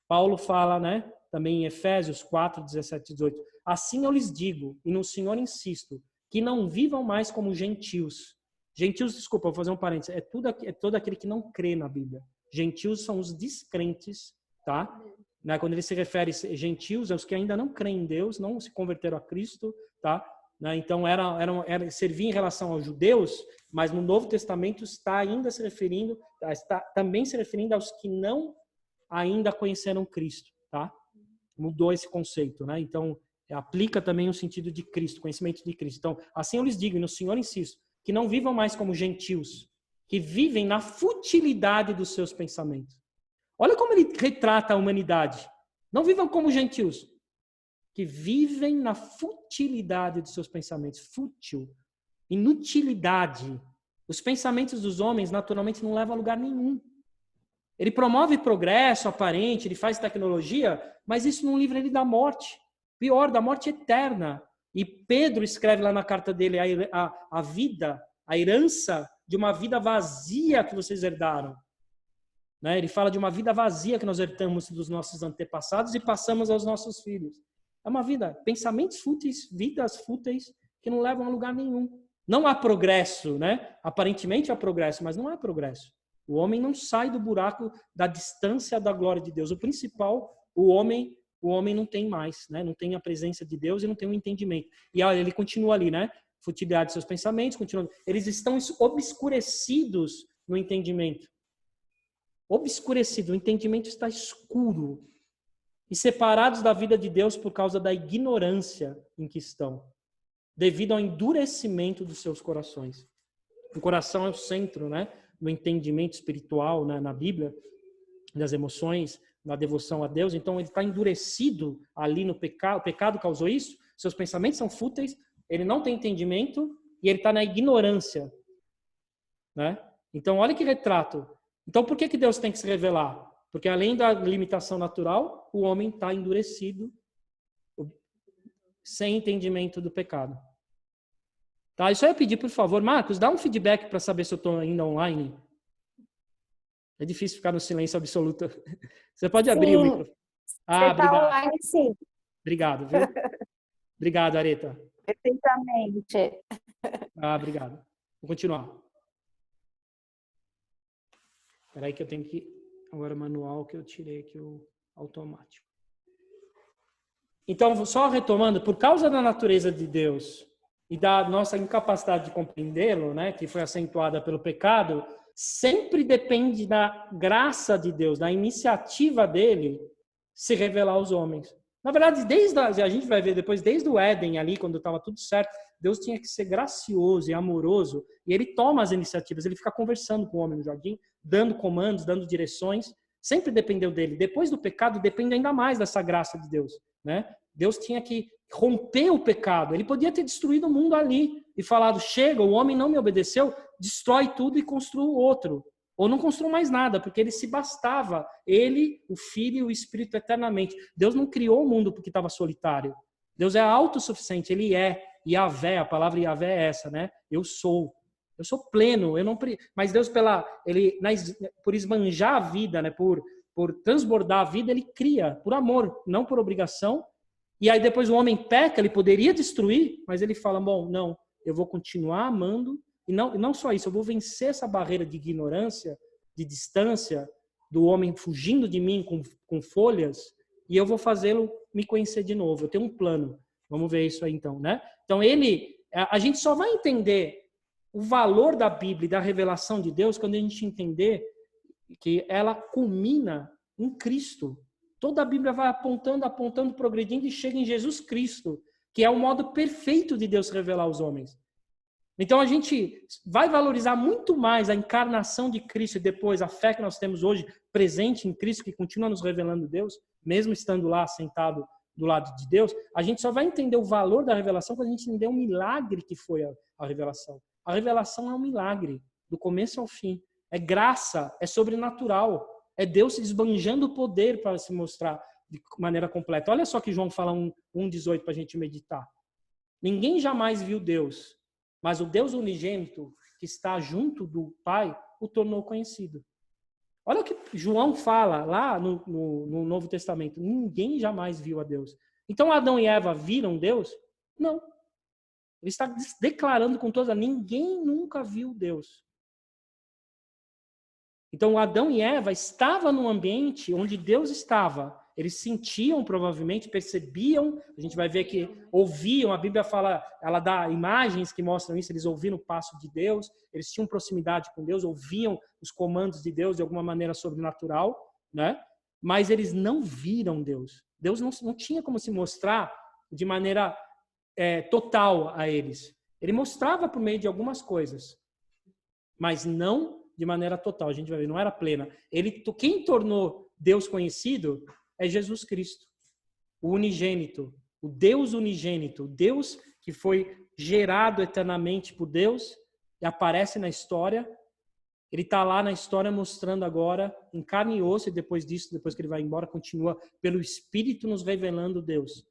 Paulo fala, né, também em Efésios 4, 17 e 18. Assim eu lhes digo, e no Senhor insisto, que não vivam mais como gentios. Gentios, desculpa, vou fazer um parênteses, é todo aquele que não crê na Bíblia. Gentios são os descrentes, tá? Né? Quando ele se refere a gentios, é os que ainda não creem em Deus, não se converteram a Cristo, tá? Né? Então, servia em relação aos judeus, mas no Novo Testamento está também se referindo aos que não ainda conheceram Cristo, tá? Mudou esse conceito, né? Então, aplica também o sentido de Cristo, conhecimento de Cristo. Então, assim eu lhes digo, e no Senhor insisto, que não vivam mais como gentios, que vivem na futilidade dos seus pensamentos. Olha como ele retrata a humanidade. Não vivam como gentios, que vivem na futilidade dos seus pensamentos. Fútil, inutilidade. Os pensamentos dos homens, naturalmente, não levam a lugar nenhum. Ele promove progresso aparente, ele faz tecnologia, mas isso não livra ele da morte. Pior, da morte eterna. E Pedro escreve lá na carta dele a vida, a herança de uma vida vazia que vocês herdaram. Né? Ele fala de uma vida vazia que nós herdamos dos nossos antepassados e passamos aos nossos filhos. É uma vida, pensamentos fúteis, vidas fúteis que não levam a lugar nenhum. Não há progresso, né? Aparentemente há progresso, mas não há progresso. O homem não sai do buraco da distância da glória de Deus. O principal, o homem não tem mais, né? Não tem a presença de Deus e não tem o entendimento. E olha, ele continua ali, né? Futilidade de seus pensamentos, continua. Eles estão obscurecidos no entendimento. Obscurecido, o entendimento está escuro. E separados da vida de Deus por causa da ignorância em que estão, devido ao endurecimento dos seus corações. O coração é o centro, né? No entendimento espiritual, né, na Bíblia, das emoções, na devoção a Deus. Então, ele está endurecido ali no pecado. O pecado causou isso. Seus pensamentos são fúteis. Ele não tem entendimento e ele está na ignorância, né? Então, olha que retrato. Então, por que Deus tem que se revelar? Porque, além da limitação natural, o homem está endurecido, sem entendimento do pecado. Tá, isso aí eu pedi, por favor. Marcos, dá um feedback para saber se eu estou ainda online. É difícil ficar no silêncio absoluto. Você pode abrir o microfone. Você está online, sim. Obrigado, viu? Obrigado, Areta. Perfeitamente. Obrigado. Vou continuar. Espera aí que eu tenho que... Agora, manual que eu tirei aqui, o automático. Então, só retomando, por causa da natureza de Deus e da nossa incapacidade de compreendê-lo, né, que foi acentuada pelo pecado, sempre depende da graça de Deus, da iniciativa dele se revelar aos homens. Na verdade, a gente vai ver depois, desde o Éden ali, quando estava tudo certo, Deus tinha que ser gracioso e amoroso, e ele toma as iniciativas, ele fica conversando com o homem no jardim, dando comandos, dando direções, sempre dependeu dele. Depois do pecado, depende ainda mais dessa graça de Deus, né? Deus tinha que romper o pecado. Ele podia ter destruído o mundo ali e falado, chega, o homem não me obedeceu, destrói tudo e construa outro. Ou não construa mais nada, porque ele se bastava. Ele, o Filho e o Espírito eternamente. Deus não criou o mundo porque estava solitário. Deus é autossuficiente, ele é. Yahvé, a palavra Yahvé é essa, né? Eu sou. Eu sou pleno, eu não, mas Deus por esbanjar a vida, né, por transbordar a vida, ele cria por amor, não por obrigação. E aí depois o homem peca, ele poderia destruir, mas ele fala, bom, não, eu vou continuar amando, e não só isso, eu vou vencer essa barreira de ignorância, de distância, do homem fugindo de mim com folhas, e eu vou fazê-lo me conhecer de novo. Eu tenho um plano. Vamos ver isso aí então, né? Então a gente só vai entender o valor da Bíblia e da revelação de Deus quando a gente entender que ela culmina em Cristo. Toda a Bíblia vai apontando, progredindo e chega em Jesus Cristo, que é o modo perfeito de Deus revelar aos homens. Então a gente vai valorizar muito mais a encarnação de Cristo e depois a fé que nós temos hoje presente em Cristo, que continua nos revelando Deus, mesmo estando lá sentado do lado de Deus. A gente só vai entender o valor da revelação quando a gente entender o milagre que foi a revelação. A revelação é um milagre, do começo ao fim. É graça, é sobrenatural. É Deus esbanjando o poder para se mostrar de maneira completa. Olha só que João fala 1,18 para a gente meditar. Ninguém jamais viu Deus, mas o Deus unigênito que está junto do Pai o tornou conhecido. Olha o que João fala lá no Novo Testamento. Ninguém jamais viu a Deus. Então Adão e Eva viram Deus? Não. Ele está declarando com toda, ninguém nunca viu Deus. Então Adão e Eva estavam num ambiente onde Deus estava. Eles sentiam, provavelmente, percebiam, a gente vai ver que ouviam, a Bíblia fala, ela dá imagens que mostram isso, eles ouviram o passo de Deus, eles tinham proximidade com Deus, ouviam os comandos de Deus de alguma maneira sobrenatural, né? Mas eles não viram Deus. Deus não tinha como se mostrar de maneira total a eles. Ele mostrava por meio de algumas coisas, mas não de maneira total. A gente vai ver, não era plena. Quem tornou Deus conhecido é Jesus Cristo, o unigênito, o Deus unigênito, o Deus que foi gerado eternamente por Deus e aparece na história. Ele está lá na história mostrando agora, em carne e osso, e depois disso, depois que ele vai embora, continua pelo Espírito nos revelando Deus.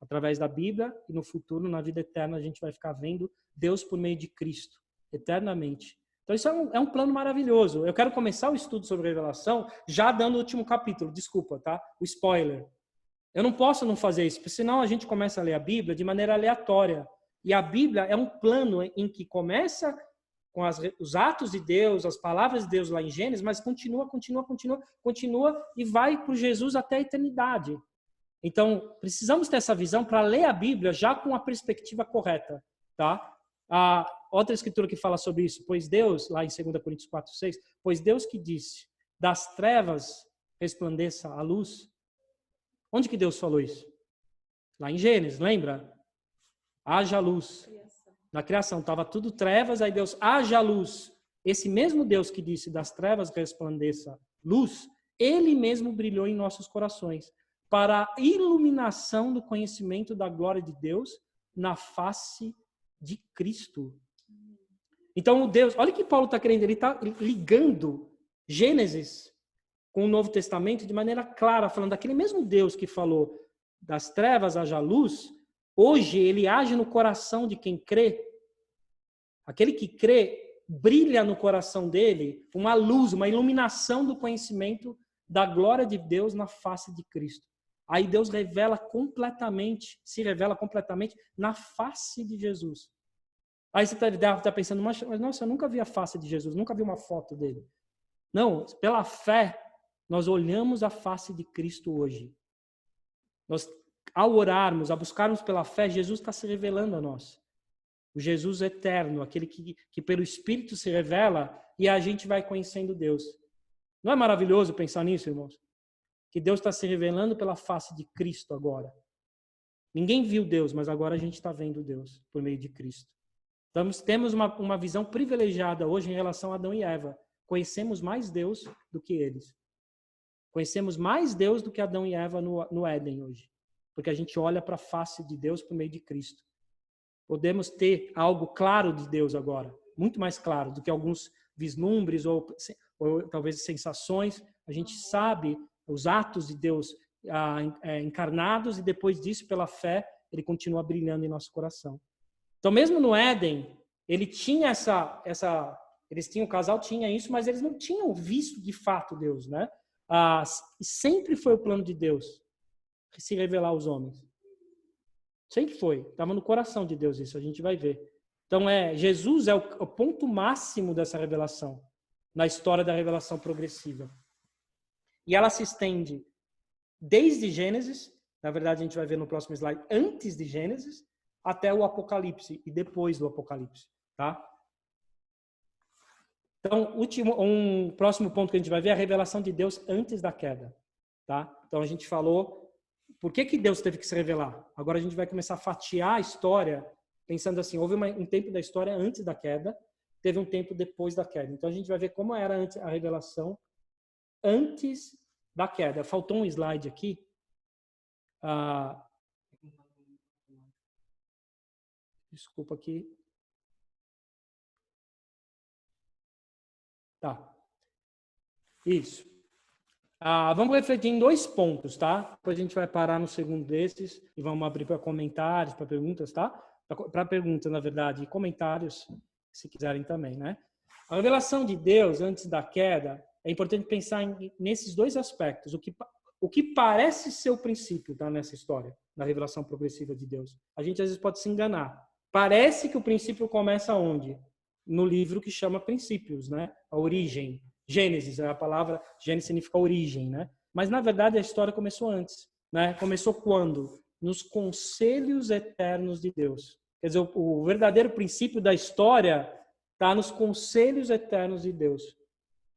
Através da Bíblia e no futuro, na vida eterna, a gente vai ficar vendo Deus por meio de Cristo, eternamente. Então isso é um plano maravilhoso. Eu quero começar o estudo sobre revelação já dando o último capítulo. Desculpa, tá? O spoiler. Eu não posso não fazer isso, porque senão a gente começa a ler a Bíblia de maneira aleatória. E a Bíblia é um plano em que começa com os atos de Deus, as palavras de Deus lá em Gênesis, mas continua e vai por Jesus até a eternidade. Então, precisamos ter essa visão para ler a Bíblia já com a perspectiva correta, tá? A outra escritura que fala sobre isso, pois Deus, lá em 2 Coríntios 4:6, pois Deus que disse, das trevas resplandeça a luz. Onde que Deus falou isso? Lá em Gênesis, lembra? Haja luz. Na criação, estava tudo trevas, aí Deus, haja luz. Esse mesmo Deus que disse, das trevas resplandeça luz, ele mesmo brilhou em nossos corações, para a iluminação do conhecimento da glória de Deus na face de Cristo. Então, Deus, olha o que Paulo está querendo, ele está ligando Gênesis com o Novo Testamento de maneira clara, falando daquele mesmo Deus que falou das trevas haja luz, hoje ele age no coração de quem crê. Aquele que crê, brilha no coração dele uma luz, uma iluminação do conhecimento da glória de Deus na face de Cristo. Aí Deus se revela completamente na face de Jesus. Aí você está pensando, mas nossa, eu nunca vi a face de Jesus, nunca vi uma foto dele. Não, pela fé, nós olhamos a face de Cristo hoje. Nós, ao orarmos, a buscarmos pela fé, Jesus está se revelando a nós. O Jesus eterno, aquele que pelo Espírito se revela e a gente vai conhecendo Deus. Não é maravilhoso pensar nisso, irmãos? Que Deus está se revelando pela face de Cristo agora. Ninguém viu Deus, mas agora a gente está vendo Deus por meio de Cristo. Temos uma visão privilegiada hoje em relação a Adão e Eva. Conhecemos mais Deus do que eles. Conhecemos mais Deus do que Adão e Eva no Éden hoje. Porque a gente olha para a face de Deus por meio de Cristo. Podemos ter algo claro de Deus agora. Muito mais claro do que alguns vislumbres ou talvez sensações. A gente sabe os atos de Deus encarnados e depois disso, pela fé, ele continua brilhando em nosso coração. Então, mesmo no Éden, ele tinha eles tinham, o casal tinha isso, mas eles não tinham visto de fato Deus, né? Sempre foi o plano de Deus se revelar aos homens. Sempre foi. Estava no coração de Deus isso, a gente vai ver. Então, Jesus é o ponto máximo dessa revelação, na história da revelação progressiva. E ela se estende desde Gênesis, na verdade a gente vai ver no próximo slide, antes de Gênesis, até o Apocalipse e depois do Apocalipse, tá? Então, um próximo ponto que a gente vai ver é a revelação de Deus antes da queda, tá? Então a gente falou por que Deus teve que se revelar. Agora a gente vai começar a fatiar a história, pensando assim, houve um tempo da história antes da queda, teve um tempo depois da queda. Então a gente vai ver como era antes a revelação antes da queda. Faltou um slide aqui. Desculpa aqui. Tá. Isso. Vamos refletir em 2 pontos, tá? Depois a gente vai parar no segundo desses e vamos abrir para comentários, para perguntas, tá? Para perguntas, na verdade, e comentários, se quiserem também, né? A revelação de Deus antes da queda, é importante pensar nesses 2 aspectos. O que parece ser o princípio, tá? Nessa história, da revelação progressiva de Deus. A gente às vezes pode se enganar. Parece que o princípio começa onde? No livro que chama Princípios, né? A origem. Gênesis, a palavra Gênesis significa origem, né? Mas na verdade a história começou antes, né? Começou quando? Nos conselhos eternos de Deus. Quer dizer, o verdadeiro princípio da história está nos conselhos eternos de Deus.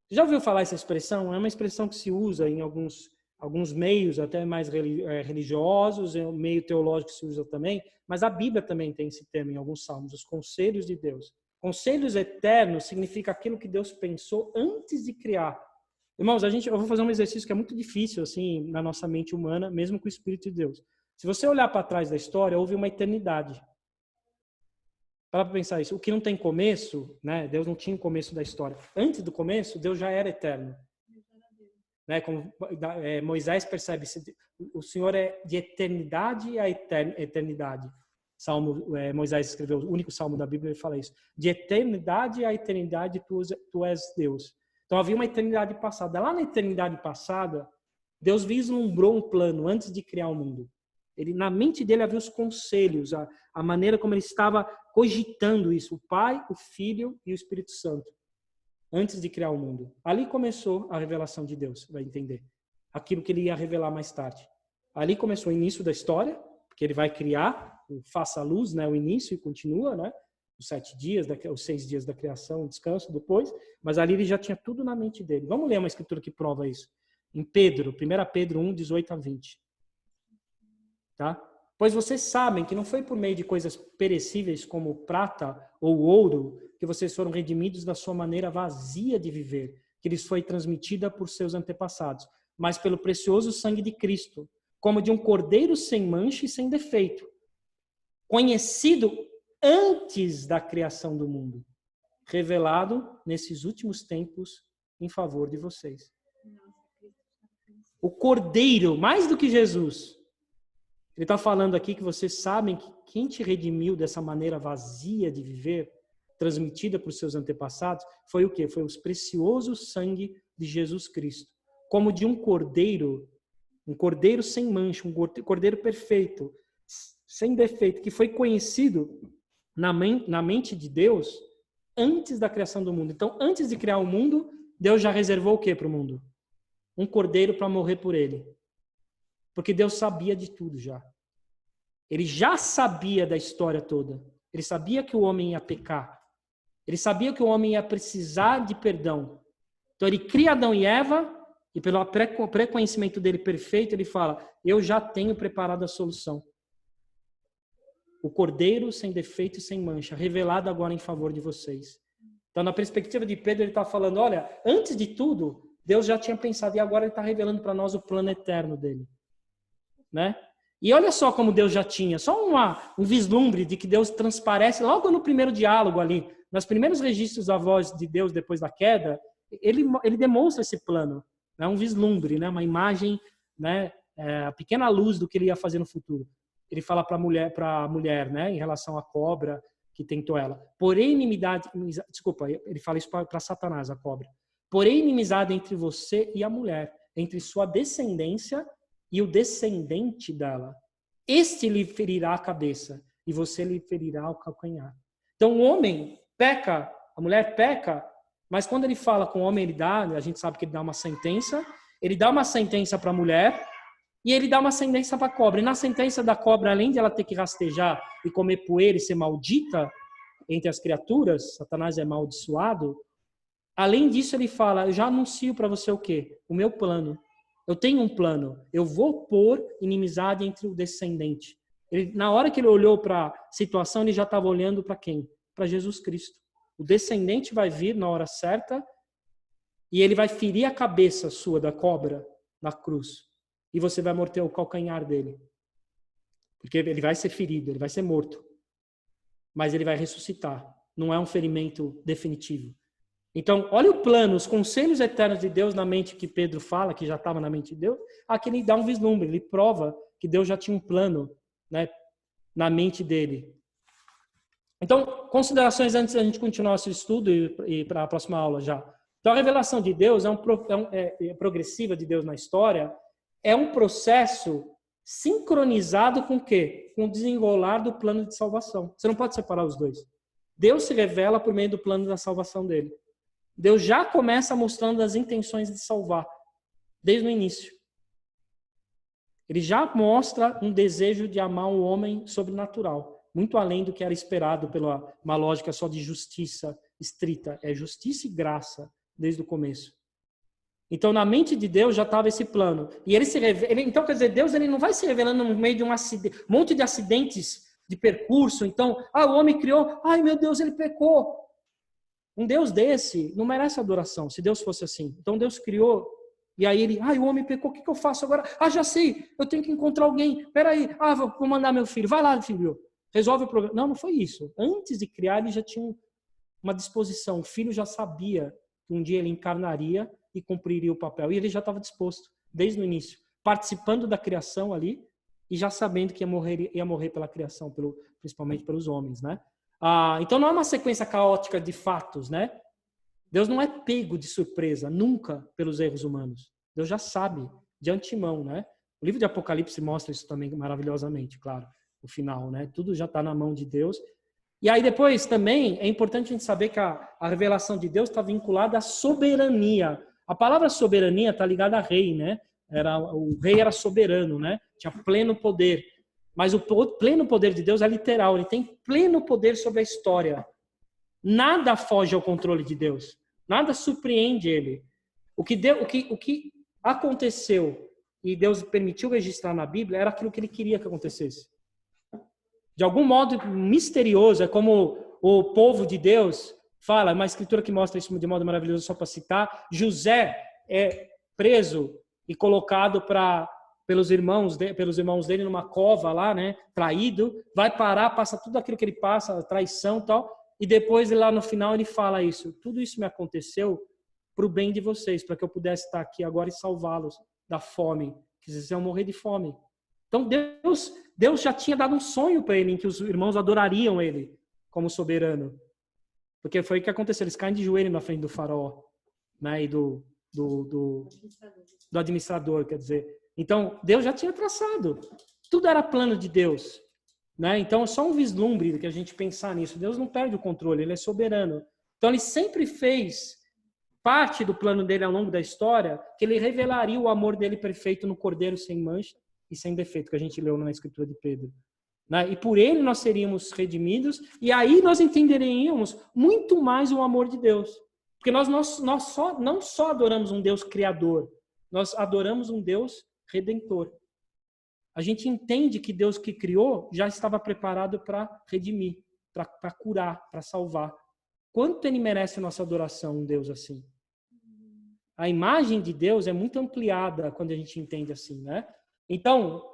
Você já ouviu falar essa expressão? É uma expressão que se usa em alguns meios, até mais religiosos, em meio teológico se usa também, mas a Bíblia também tem esse termo em alguns salmos, os conselhos de Deus. Conselhos eternos significa aquilo que Deus pensou antes de criar. Irmãos, eu vou fazer um exercício que é muito difícil assim na nossa mente humana, mesmo com o Espírito de Deus. Se você olhar para trás da história, houve uma eternidade. Para pensar isso, o que não tem começo, né? Deus não tinha o começo da história. Antes do começo, Deus já era eterno. Né? Como Moisés percebe, o Senhor é de eternidade a eternidade. Moisés escreveu o único salmo da Bíblia, ele fala isso. De eternidade a eternidade, tu és Deus. Então havia uma eternidade passada. Lá na eternidade passada, Deus vislumbrou um plano antes de criar o mundo. Na mente dele havia os conselhos, a maneira como ele estava cogitando isso. O Pai, o Filho e o Espírito Santo. Antes de criar o mundo. Ali começou a revelação de Deus, vai entender. Aquilo que ele ia revelar mais tarde. Ali começou o início da história, porque ele vai criar, faça a luz, né, o início e continua, né? Os 7 dias, os 6 dias da criação, o descanso depois, mas ali ele já tinha tudo na mente dele. Vamos ler uma escritura que prova isso. Em Pedro, 1 Pedro 1, 18 a 20. Tá? Pois vocês sabem que não foi por meio de coisas perecíveis como prata ou ouro que vocês foram redimidos da sua maneira vazia de viver, que lhes foi transmitida por seus antepassados, mas pelo precioso sangue de Cristo, como de um cordeiro sem mancha e sem defeito, conhecido antes da criação do mundo, revelado nesses últimos tempos em favor de vocês. O cordeiro, mais do que Jesus. Ele está falando aqui que vocês sabem que quem te redimiu dessa maneira vazia de viver, transmitida por seus antepassados, foi o quê? Foi o precioso sangue de Jesus Cristo. Como de um cordeiro sem mancha, um cordeiro perfeito, sem defeito, que foi conhecido na mente de Deus antes da criação do mundo. Então, antes de criar o mundo, Deus já reservou o quê para o mundo? Um cordeiro para morrer por ele. Porque Deus sabia de tudo já. Ele já sabia da história toda. Ele sabia que o homem ia pecar. Ele sabia que o homem ia precisar de perdão. Então ele cria Adão e Eva e pelo pré-conhecimento dele perfeito, ele fala, eu já tenho preparado a solução. O cordeiro sem defeito e sem mancha, revelado agora em favor de vocês. Então na perspectiva de Pedro, ele está falando, olha, antes de tudo, Deus já tinha pensado e agora ele está revelando para nós o plano eterno dele. Né? E olha só como Deus já tinha, só um vislumbre de que Deus transparece logo no primeiro diálogo ali, nos primeiros registros da voz de Deus depois da queda, ele demonstra esse plano, né? Um vislumbre, né? Uma imagem, né? A pequena luz do que ele ia fazer no futuro. Ele fala para a mulher, né? Em relação à cobra, que tentou ela. Porém, desculpa, ele fala isso para Satanás, a cobra. Porém, inimizade entre você e a mulher, entre sua descendência e o descendente dela. Este lhe ferirá a cabeça e você lhe ferirá o calcanhar. Então, o homem peca, a mulher peca, mas quando ele fala com o homem, a gente sabe que ele dá uma sentença para a mulher e ele dá uma sentença para a cobra. E na sentença da cobra, além de ela ter que rastejar e comer poeira e ser maldita entre as criaturas, Satanás é amaldiçoado, além disso ele fala, eu já anuncio para você o quê? O meu plano. Eu tenho um plano. Eu vou pôr inimizade entre o descendente. Na hora que ele olhou para a situação, ele já estava olhando para quem? Para Jesus Cristo. O descendente vai vir na hora certa e ele vai ferir a cabeça sua da cobra na cruz. E você vai morder o calcanhar dele. Porque ele vai ser ferido, ele vai ser morto. Mas ele vai ressuscitar. Não é um ferimento definitivo. Então, olha o plano, os conselhos eternos de Deus na mente que Pedro fala, que já estava na mente de Deus. Aqui ele dá um vislumbre, ele prova que Deus já tinha um plano, né, na mente dele. Então, considerações antes da gente continuar nosso estudo e para a próxima aula já. Então, a revelação de Deus progressiva de Deus na história, é um processo sincronizado com o quê? Com o desenrolar do plano de salvação. Você não pode separar os dois. Deus se revela por meio do plano da salvação dele. Deus já começa mostrando as intenções de salvar, desde o início. Ele já mostra um desejo de amar o homem sobrenatural, muito além do que era esperado pela uma lógica só de justiça estrita. É justiça e graça desde o começo. Então, na mente de Deus já estava esse plano. E ele se revela. Então, quer dizer, Deus ele não vai se revelando no meio de um monte de acidentes de percurso. Então, o homem criou, ai meu Deus, ele pecou. Um Deus desse não merece adoração, se Deus fosse assim. Então, Deus criou, e aí ele, o homem pecou, o que eu faço agora? Já sei, eu tenho que encontrar alguém. Peraí, vou mandar meu filho. Vai lá, filho, resolve o problema. Não foi isso. Antes de criar, ele já tinha uma disposição. O filho já sabia que um dia ele encarnaria e cumpriria o papel. E ele já estava disposto, desde o início, participando da criação ali, e já sabendo que ia morrer pela criação, principalmente pelos homens, né? Então não é uma sequência caótica de fatos, né? Deus não é pego de surpresa, nunca, pelos erros humanos. Deus já sabe, de antemão, né? O livro de Apocalipse mostra isso também maravilhosamente, claro, no final, né? Tudo já está na mão de Deus. E aí depois também é importante a gente saber que a revelação de Deus está vinculada à soberania. A palavra soberania está ligada a rei, né? O rei era soberano, né? Tinha pleno poder. Mas o pleno poder de Deus é literal. Ele tem pleno poder sobre a história. Nada foge ao controle de Deus. Nada surpreende ele. O que aconteceu e Deus permitiu registrar na Bíblia era aquilo que ele queria que acontecesse. De algum modo misterioso, é como o povo de Deus fala, uma escritura que mostra isso de modo maravilhoso, só para citar. José é preso e colocado pelos irmãos dele numa cova lá, né, traído, vai parar, passa tudo aquilo que ele passa, traição e tal, e depois lá no final ele fala isso, tudo isso me aconteceu para o bem de vocês, para que eu pudesse estar aqui agora e salvá-los da fome, que vocês iam morrer de fome. Então Deus já tinha dado um sonho para ele, em que os irmãos adorariam ele como soberano, porque foi o que aconteceu, eles caem de joelho na frente do faraó, né, e do administrador, quer dizer. Então, Deus já tinha traçado. Tudo era plano de Deus, né? Então, é só um vislumbre que a gente pensar nisso. Deus não perde o controle, ele é soberano. Então, ele sempre fez parte do plano dele ao longo da história, que ele revelaria o amor dele perfeito no Cordeiro sem mancha e sem defeito, que a gente leu na Escritura de Pedro. Né? E por ele nós seríamos redimidos, e aí nós entenderíamos muito mais o amor de Deus. Porque nós não só adoramos um Deus criador, nós adoramos um Deus redentor. A gente entende que Deus que criou já estava preparado para redimir, para curar, para salvar. Quanto ele merece a nossa adoração, um Deus assim? A imagem de Deus é muito ampliada quando a gente entende assim, né? Então,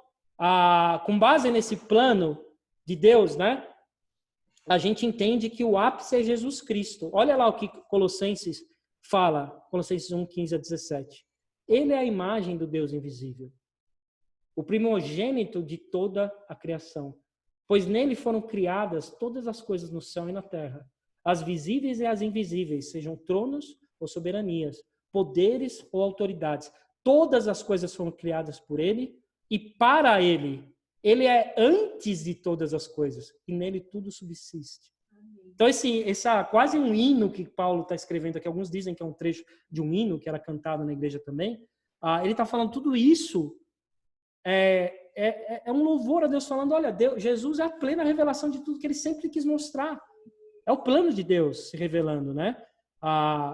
com base nesse plano de Deus, né? A gente entende que o ápice é Jesus Cristo. Olha lá o que Colossenses fala, Colossenses 1, 15 a 17. Ele é a imagem do Deus invisível, o primogênito de toda a criação. Pois nele foram criadas todas as coisas no céu e na terra, as visíveis e as invisíveis, sejam tronos ou soberanias, poderes ou autoridades. Todas as coisas foram criadas por ele e para ele. Ele é antes de todas as coisas e nele tudo subsiste. Então, essa quase um hino que Paulo está escrevendo aqui, alguns dizem que é um trecho de um hino que era cantado na igreja também, ele está falando tudo isso, é um louvor a Deus, falando, olha, Jesus é a plena revelação de tudo que ele sempre quis mostrar. É o plano de Deus se revelando, né?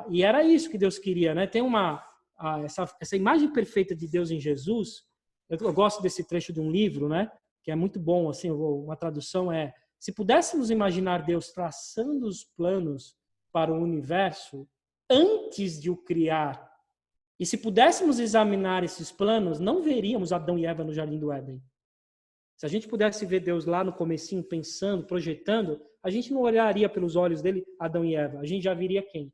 E era isso que Deus queria, né? Tem essa imagem perfeita de Deus em Jesus. Eu gosto desse trecho de um livro, né? Que é muito bom, assim, uma tradução é: se pudéssemos imaginar Deus traçando os planos para o universo antes de o criar, e se pudéssemos examinar esses planos, não veríamos Adão e Eva no Jardim do Éden. Se a gente pudesse ver Deus lá no comecinho, pensando, projetando, a gente não olharia pelos olhos dele Adão e Eva. A gente já viria quem?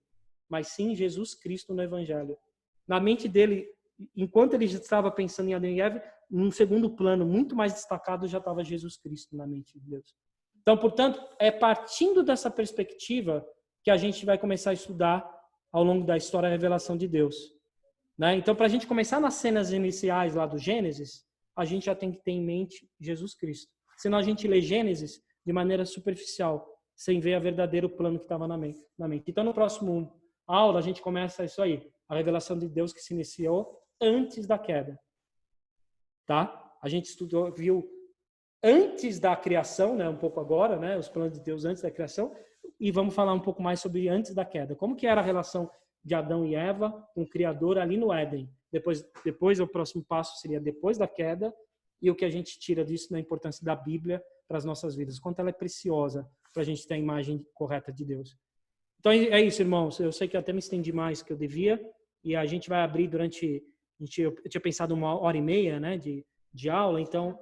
Mas sim Jesus Cristo no Evangelho. Na mente dele, enquanto ele já estava pensando em Adão e Eva, num segundo plano, muito mais destacado, já estava Jesus Cristo na mente de Deus. Então, portanto, é partindo dessa perspectiva que a gente vai começar a estudar ao longo da história a revelação de Deus. Né? Então, para a gente começar nas cenas iniciais lá do Gênesis, a gente já tem que ter em mente Jesus Cristo. Senão a gente lê Gênesis de maneira superficial, sem ver o verdadeiro plano que estava na mente. Então, no próximo aula, a gente começa isso aí, a revelação de Deus que se iniciou antes da queda. Tá? A gente viu antes da criação, né, um pouco agora, né, os planos de Deus antes da criação, e vamos falar um pouco mais sobre antes da queda. Como que era a relação de Adão e Eva com o Criador ali no Éden? Depois o próximo passo seria depois da queda, e o que a gente tira disso na importância da Bíblia para as nossas vidas, quanto ela é preciosa para a gente ter a imagem correta de Deus. Então é isso, irmãos. Eu sei que eu até me estendi mais que eu devia, e a gente vai abrir eu tinha pensado 1h30, né, de aula, então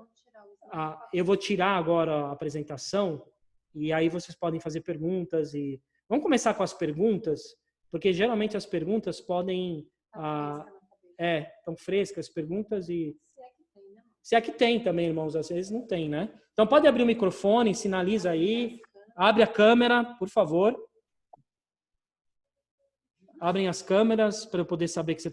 eu vou tirar agora a apresentação, e aí vocês podem fazer perguntas. E vamos começar com as perguntas, porque geralmente as perguntas podem... estão frescas as perguntas e... Se é que tem também, irmãos, às vezes não tem, né? Então pode abrir o microfone, sinaliza aí, abre a câmera, por favor. Abrem as câmeras para eu poder saber que você